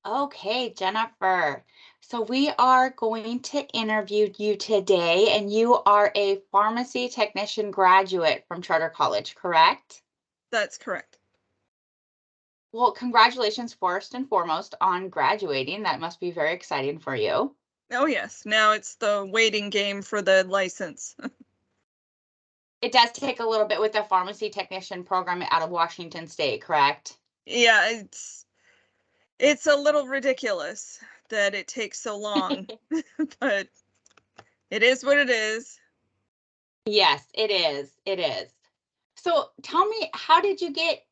Okay, Jennifer. So we are going to interview you today, and you are a pharmacy technician graduate from Charter College, correct? That's correct. Well, congratulations first and foremost on graduating. That must be very exciting for you. Oh, yes. Now it's the waiting game for the license. It does take a little bit with the pharmacy technician program out of Washington State, correct? Yeah, it's a little ridiculous that it takes so long, but it is what it is. Yes, it is. It is. So tell me, how did you get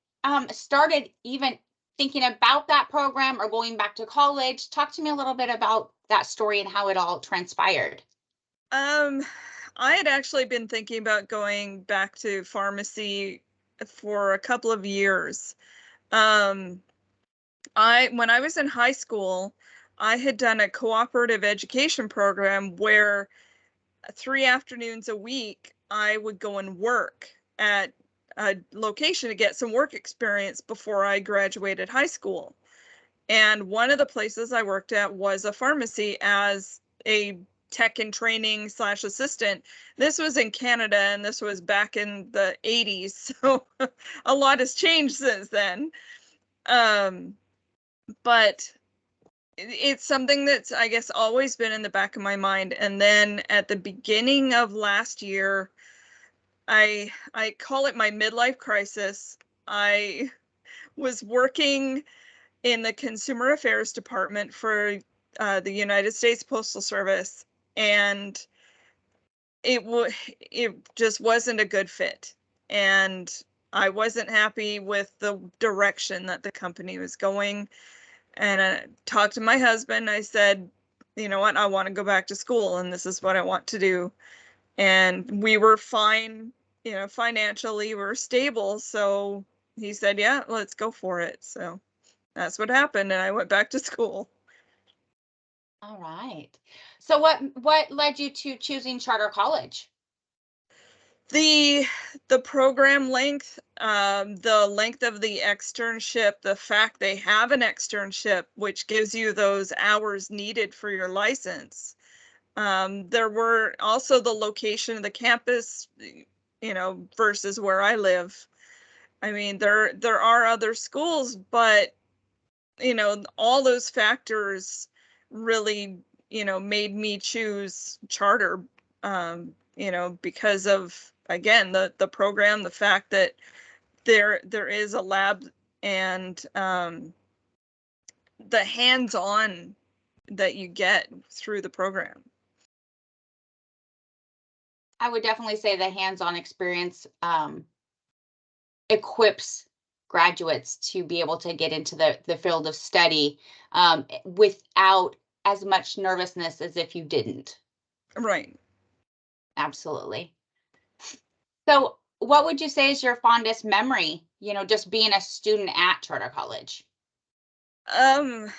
started even thinking about that program or going back to college? Talk to me a little bit about that story and how it all transpired. Um, I had actually been thinking about going back to pharmacy for a couple of years. Um, when I was in high school, I had done a cooperative education program where 3 afternoons a week I would go and work at a location to get some work experience before I graduated high school. And one of the places I worked at was a pharmacy as a tech and training slash assistant. This was in Canada and this was back in the 80s. So a lot has changed since then. Um, but it's something that's, I guess, always been in the back of my mind. And then at the beginning of last year, I call it my midlife crisis. I was working in the consumer affairs department for the United States Postal Service, and it just wasn't a good fit, and I wasn't happy with the direction that the company was going. And I talked to my husband. I said, you know what, I want to go back to school, and this is what I want to do. And we were fine, financially, we were stable. So he said, yeah, let's go for it. So that's what happened, and I went back to school. All right. So what led you to choosing Charter College? The the program length, the length of the externship, the fact they have an externship, which gives you those hours needed for your license. There were also the location of the campus, versus where I live. I mean, there are other schools, but all those factors really, made me choose charter, because of, again, the program, the fact that there is a lab, and the hands-on that you get through the program. I would definitely say the hands-on experience equips graduates to be able to get into the field of study without as much nervousness as if you didn't. Right. Absolutely. So, what would you say is your fondest memory, just being a student at Charter College? Um,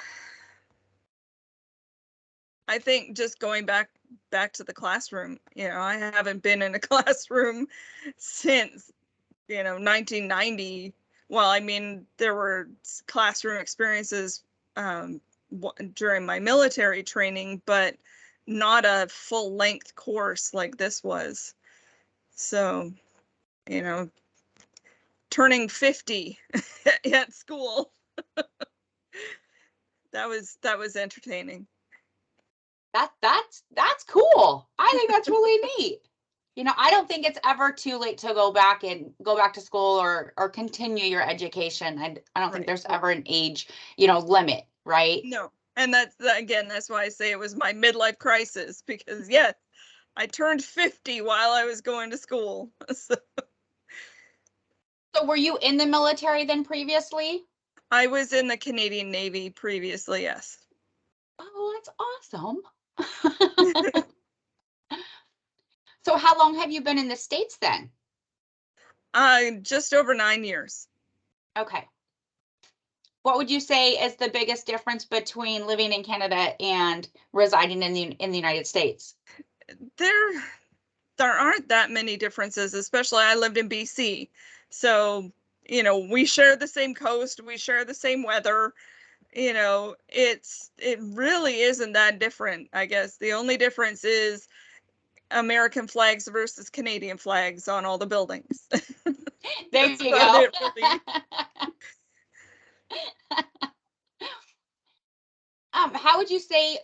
I think just going back to the classroom. I haven't been in a classroom since 1990. Well, I mean, there were classroom experiences during my military training, but not a full length course like this was. So, you know, turning 50 at school, that was entertaining. That's cool. I think that's really neat. I don't think it's ever too late to go back to school or continue your education. I don't think Right. there's ever an age, limit, right? No. And that's why I say it was my midlife crisis, because yes, I turned 50 while I was going to school. So So were you in the military then previously? I was in the Canadian Navy previously, yes. Oh, that's awesome. So how long have you been in the States then? Just over 9 years. Okay. What would you say is the biggest difference between living in Canada and residing in the United States? There there aren't that many differences, especially I lived in BC. So, we share the same coast, we share the same weather. it really isn't that different. I guess the only difference is American flags versus Canadian flags on all the buildings. There That's you about go. it, really. How would you say,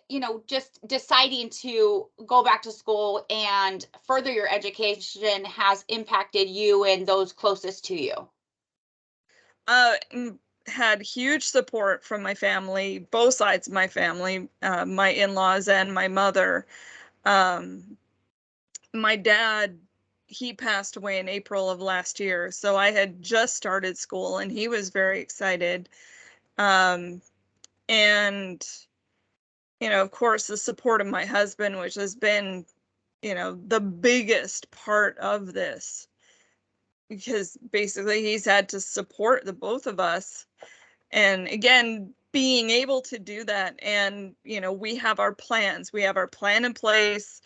just deciding to go back to school and further your education has impacted you and those closest to you? Had huge support from my family, both sides of my family, my in-laws and my mother. My dad, he passed away in April of last year, so I had just started school and he was very excited. Um, and of course, the support of my husband, which has been, the biggest part of this, because basically he's had to support the both of us. And again, being able to do that, and we have our plans, we have our plan in place.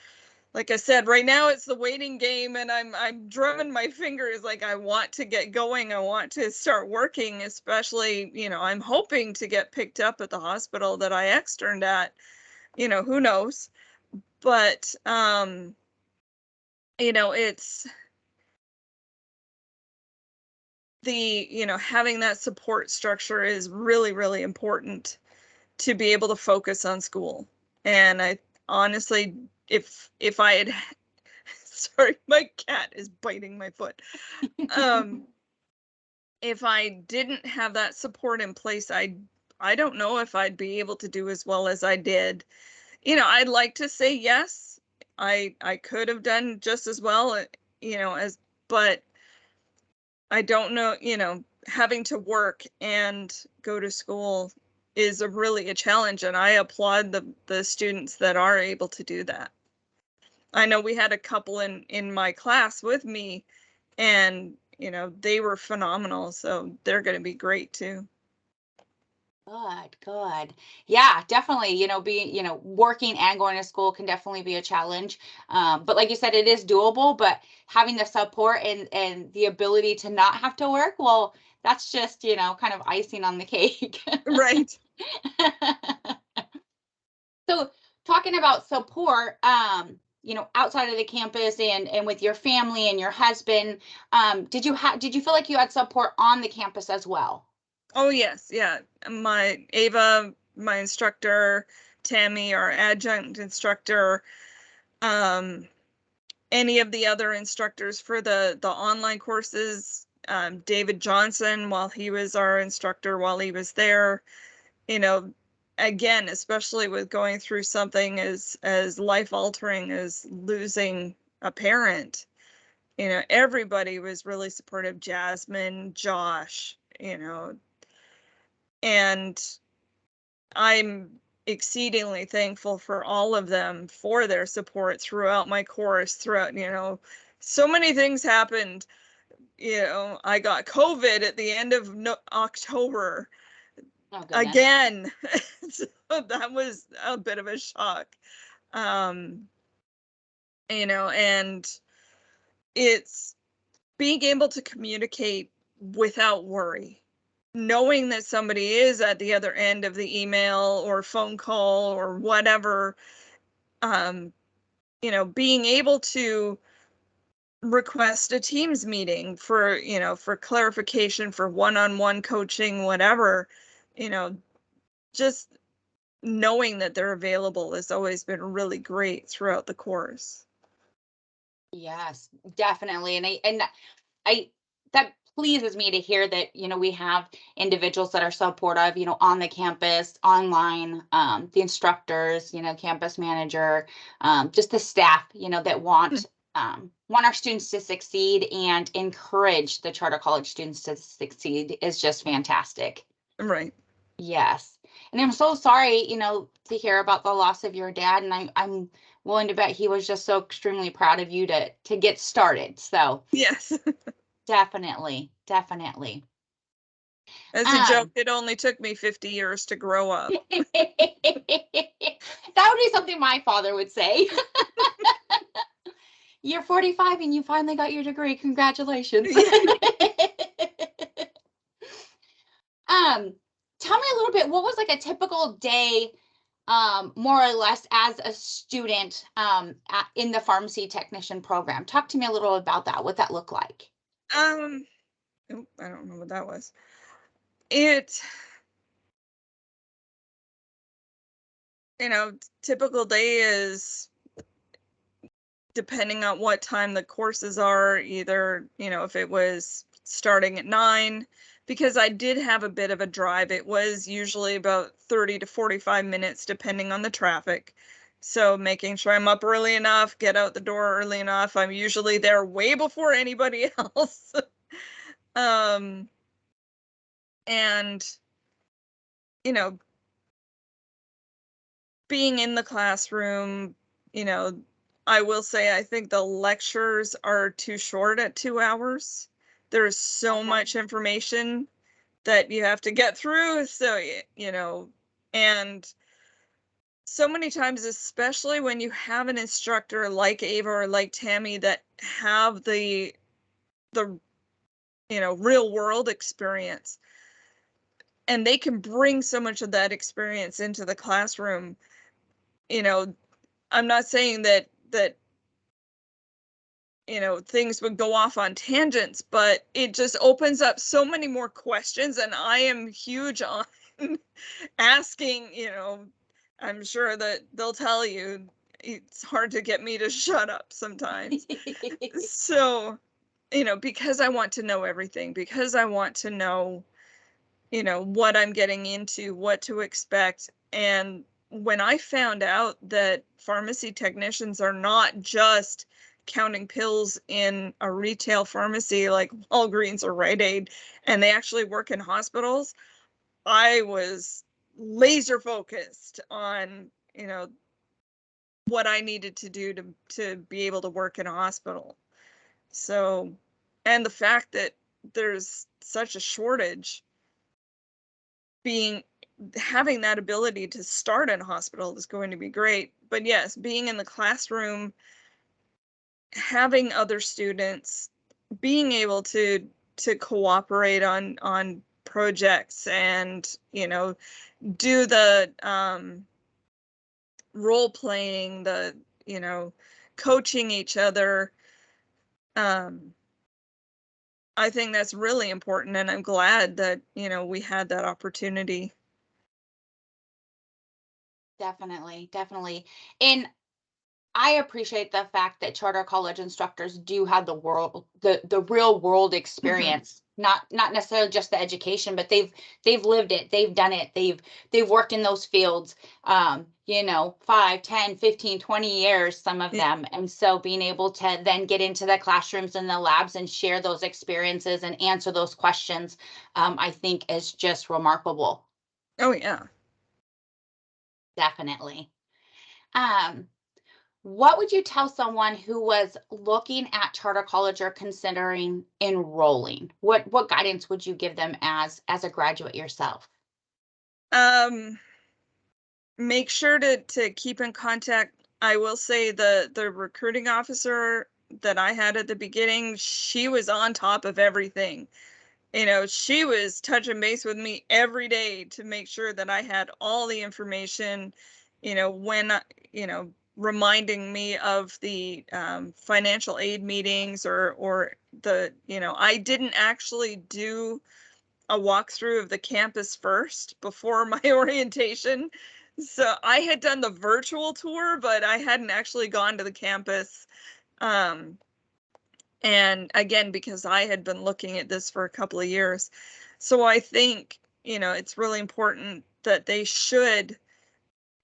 Like I said, right now it's the waiting game, and I'm drumming my fingers, like I want to get going, I want to start working, especially, I'm hoping to get picked up at the hospital that I externed at. Who knows? But it's having that support structure is really, really important to be able to focus on school. And I honestly, if I had sorry, my cat is biting my foot. If I didn't have that support in place, I don't know if I'd be able to do as well as I did. I'd like to say yes. I could have done just as well, as but I don't know, having to work and go to school is really a challenge, and I applaud the students that are able to do that. I know we had a couple in my class with me, and they were phenomenal, so they're going to be great too. Good, good. Yeah, definitely. Being, working and going to school can definitely be a challenge. But like you said, it is doable, but having the support and the ability to not have to work, well, that's just, kind of icing on the cake. Right. So talking about support, outside of the campus and with your family and your husband, did you feel like you had support on the campus as well? Oh yes, yeah. My Ava, my instructor, Tammy, our adjunct instructor, um, any of the other instructors for the online courses, David Johnson, while he was our instructor while he was there, you know, again, especially with going through something as life altering as losing a parent, everybody was really supportive. Jasmine, Josh, and I'm exceedingly thankful for all of them for their support throughout my course, throughout, so many things happened. I got COVID at the end of October Oh, goodness. again. So that was a bit of a shock. Um, and it's being able to communicate without worry, knowing that somebody is at the other end of the email or phone call or whatever, being able to request a Teams meeting for clarification, for one-on-one coaching, whatever, just knowing that they're available has always been really great throughout the course. Yes, definitely. And I that pleases me to hear that, we have individuals that are supportive, on the campus, online, the instructors, campus manager, just the staff, that want our students to succeed and encourage the charter college students to succeed is just fantastic. Right. Yes. And I'm so sorry, to hear about the loss of your dad. And I'm willing to bet he was just so extremely proud of you to get started. So Yes. definitely, definitely. As a joke, Um, it only took me 50 years to grow up. that would be something my father would say. You're 45 and you finally got your degree. Congratulations. Yeah. Um, tell me a little bit, what was like a typical day, more or less as a student, in the pharmacy technician program? Talk to me a little about that, what that looked like. Um, I don't know what that was. It, typical day is depending on what time the courses are, either, if it was starting at 9, because I did have a bit of a drive. It was usually about 30 to 45 minutes, depending on the traffic. So making sure I'm up early enough, get out the door early enough. I'm usually there way before anybody else. um, and, you know, being in the classroom, you know, I will say I think the lectures are too short at 2 hours. There's so Okay. much information that you have to get through, so, and so many times, especially when you have an instructor like Ava or like Tammy that have the, real world experience, and they can bring so much of that experience into the classroom. you know, I'm not saying that things would go off on tangents, but it just opens up so many more questions. And I am huge on asking, I'm sure that they'll tell you it's hard to get me to shut up sometimes. So, because I want to know everything, because I want to know, what I'm getting into, what to expect. And when I found out that pharmacy technicians are not just counting pills in a retail pharmacy like Walgreens or Rite Aid, and they actually work in hospitals, I was laser focused on, what I needed to do to be able to work in a hospital. So, and the fact that there's such a shortage, having that ability to start in a hospital is going to be great. But yes, being in the classroom, having other students, being able to cooperate on projects, and do the role playing, the coaching each other. I think that's really important, and I'm glad that we had that opportunity. Definitely, definitely. And I appreciate the fact that charter college instructors do have the real world Mhm. experience, not necessarily just the education, but they've lived it, they've done it, they've worked in those fields, 5, 10, 15, 20 years, some of Yeah. them. And so being able to then get into the classrooms and the labs and share those experiences and answer those questions, I think is just remarkable. Oh yeah. Definitely. Um, What would you tell someone who was looking at charter college or considering enrolling? What guidance would you give them as a graduate yourself? Um, Make sure to keep in contact. I will say the recruiting officer that I had at the beginning, she was on top of everything. She was touching base with me every day to make sure that I had all the information, when, reminding me of the financial aid meetings, or I didn't actually do a walkthrough of the campus first before my orientation. So I had done the virtual tour, but I hadn't actually gone to the campus. Um, and again, because I had been looking at this for a couple of years. So I think, it's really important that they should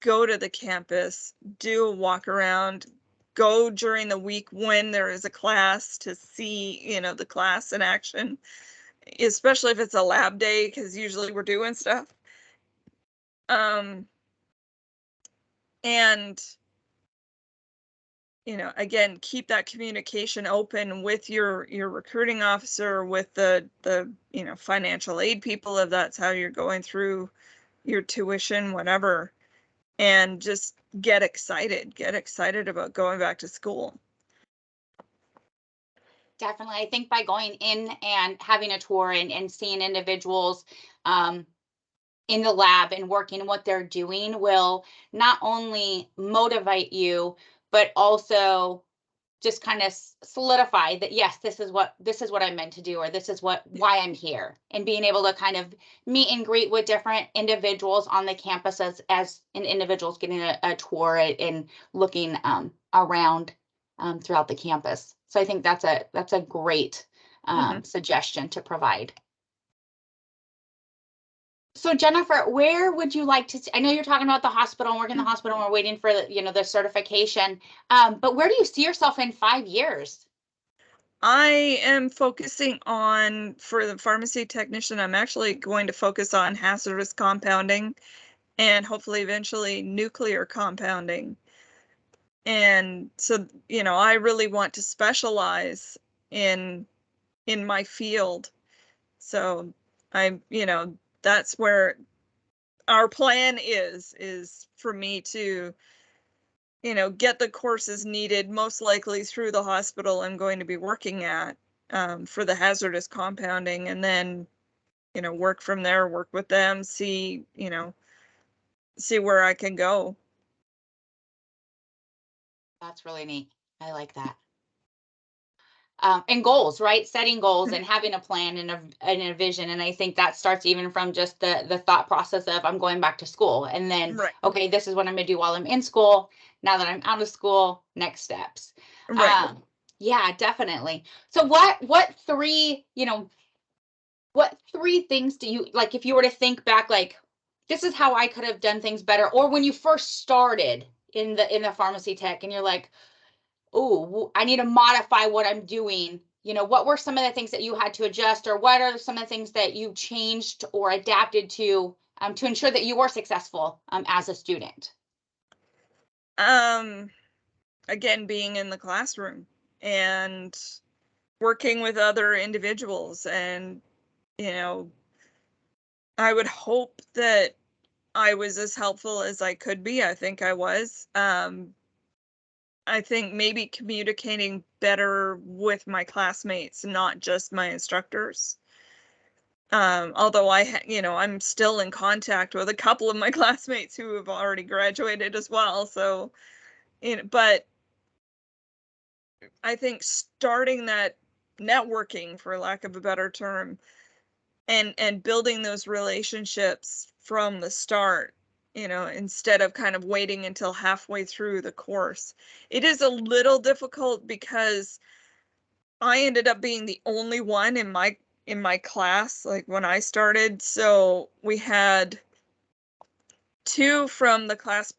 go to the campus, do a walk around, go during the week when there is a class to see, the class in action, especially if it's a lab day, because usually we're doing stuff. And again, keep that communication open with your recruiting officer, with the financial aid people, if that's how you're going through your tuition, whatever, and just get excited about going back to school. Definitely. I think by going in and having a tour and seeing individuals, um, in the lab and working what they're doing will not only motivate you, but also just kind of solidify that, yes, this is what I'm meant to do, or this is why I'm here, and being able to kind of meet and greet with different individuals on the campus as an individuals getting a tour and looking around throughout the campus. So I think that's a great suggestion to provide. So Jennifer, where would you like to see, I know you're talking about the hospital and working in the hospital and we're waiting for the certification, but where do you see yourself in 5 years? I am focusing on, for the pharmacy technician, I'm actually going to focus on hazardous compounding and hopefully eventually nuclear compounding. And so, I really want to specialize in my field. So that's where our plan is for me to, get the courses needed, most likely through the hospital I'm going to be working at, for the hazardous compounding, and then, work from there, work with them, see where I can go. That's really neat. I like that. And goals, right? Setting goals and having a plan and a vision. And I think that starts even from just the thought process of, I'm going back to school, and then, Right. okay, this is what I'm going to do while I'm in school. Now that I'm out of school, next steps. Right. Yeah, definitely. So what three things do you like, if you were to think back, like, this is how I could have done things better, or when you first started in the pharmacy tech and you're like, oh, I need to modify what I'm doing. What were some of the things that you had to adjust, or what are some of the things that you changed or adapted to ensure that you were successful as a student? Again, being in the classroom and working with other individuals, and I would hope that I was as helpful as I could be. I think I was. I think maybe communicating better with my classmates, not just my instructors. Although I'm still in contact with a couple of my classmates who have already graduated as well. So, but I think starting that networking, for lack of a better term, and building those relationships from the start, instead of kind of waiting until halfway through the course. It is a little difficult because I ended up being the only one in my class, like, when I started. So we had two from the class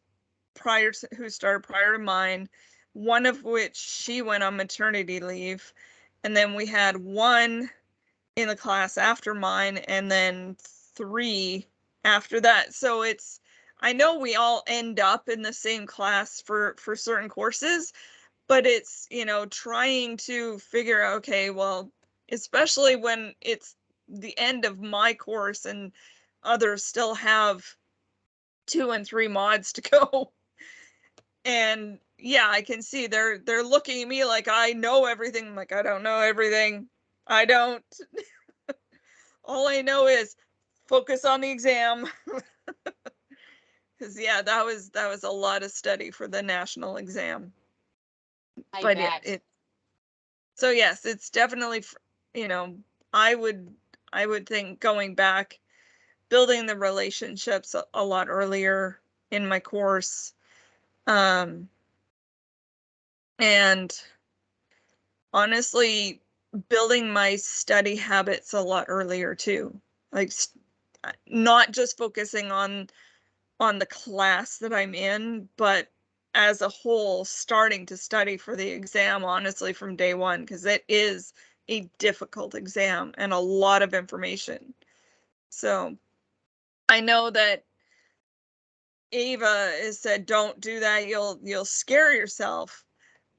who started prior to mine, one of which she went on maternity leave, and then we had one in the class after mine, and then three after that. So I know we all end up in the same class for certain courses, but it's, trying to figure out, okay, well, especially when it's the end of my course and others still have 2 and 3 mods to go. And yeah, I can see they're looking at me like I know everything. I'm like, I don't know everything. I don't. All I know is focus on the exam. Because yeah, that was a lot of study for the national exam. I But bet. so yes, it's definitely, you know, I would think going back, building the relationships a lot earlier in my course, and honestly, building my study habits a lot earlier too. Like, not just focusing on the class that I'm in, but as a whole, starting to study for the exam, honestly, from day one, because it is a difficult exam and a lot of information. So I know that Ava has said, don't do that, you'll scare yourself.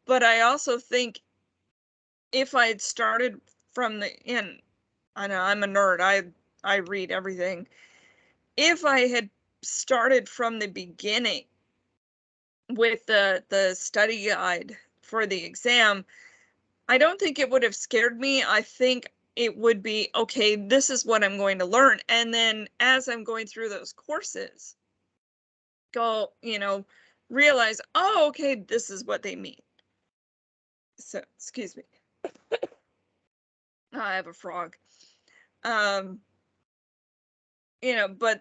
But I also think if I had started from the in, I know I'm a nerd, I read everything. If I had started from the beginning with the study guide for the exam, I don't think it would have scared me. I think it would be, okay, this is what I'm going to learn. And then as I'm going through those courses, go, realize, oh, okay, this is what they mean. So, excuse me. I have a frog. But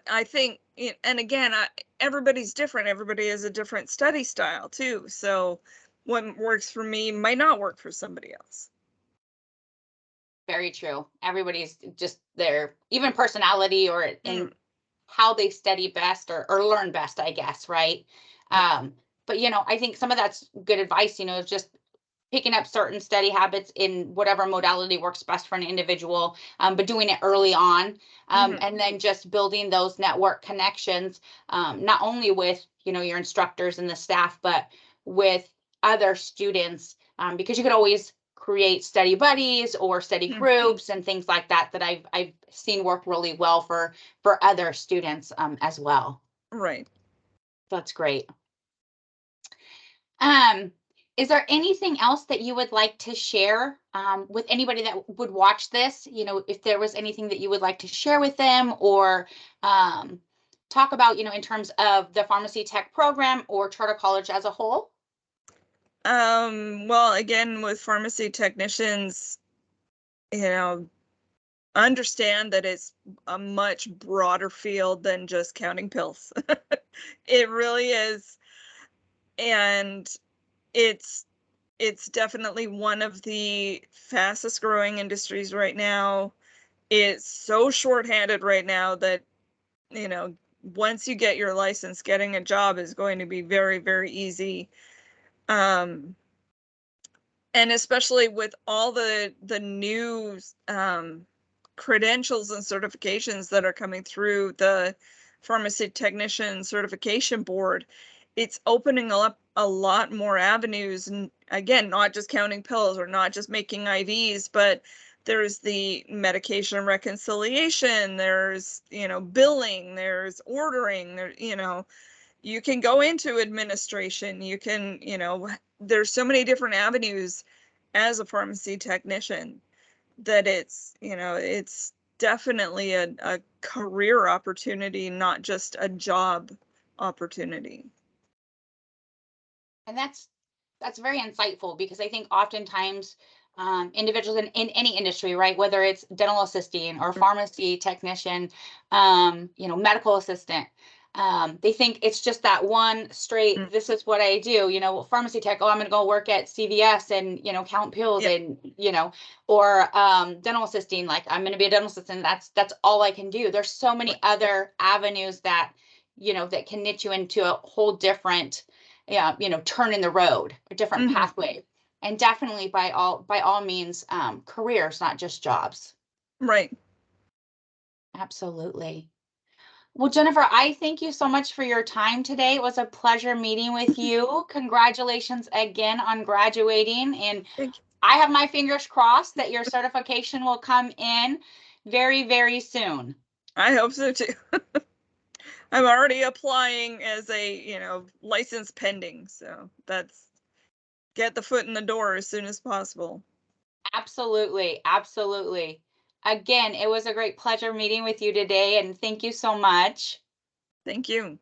I think, and again, everybody's different. Everybody has a different study style too. So what works for me might not work for somebody else. Very true. Everybody's just their even personality or in how they study best or learn best, I guess, right? But I think some of that's good advice, just picking up certain study habits in whatever modality works best for an individual, but doing it early on, and then just building those network connections, not only with your instructors and the staff, but with other students, because you could always create study buddies or study groups and things like that I've seen work really well for other students as well. Right. That's great. Is there anything else that you would like to share with anybody that would watch this? If there was anything that you would like to share with them or talk about, in terms of the pharmacy tech program or charter college as a whole? Well, again, with pharmacy technicians, understand that it's a much broader field than just counting pills. It really is. And it's definitely one of the fastest growing industries right now. It's so shorthanded right now that, once you get your license, getting a job is going to be very, very easy. And especially with all the new credentials and certifications that are coming through the pharmacy technician certification board, it's opening up a lot more avenues. And again, not just counting pills or not just making IVs, but there's the medication reconciliation, there's, billing, there's ordering, there, you can go into administration, you can, there's so many different avenues as a pharmacy technician that it's definitely a career opportunity, not just a job opportunity. And that's very insightful, because I think oftentimes individuals in any industry, right, whether it's dental assisting or pharmacy technician, medical assistant, they think it's just that one straight, this is what I do, pharmacy tech, oh, I'm going to go work at CVS and, count pills, and, or dental assisting, like I'm going to be a dental assistant. That's all I can do. There's so many other avenues that, that can knit you into a whole different, turn in the road, a different pathway. And definitely by all means, careers, not just jobs. Right. Absolutely. Well, Jennifer, I thank you so much for your time today. It was a pleasure meeting with you. Congratulations again on graduating. And Thank you. I have my fingers crossed that your certification will come in very, very soon. I hope so too. I'm already applying as a, license pending. So that's get the foot in the door as soon as possible. Absolutely. Absolutely. Again, it was a great pleasure meeting with you today, and thank you so much. Thank you.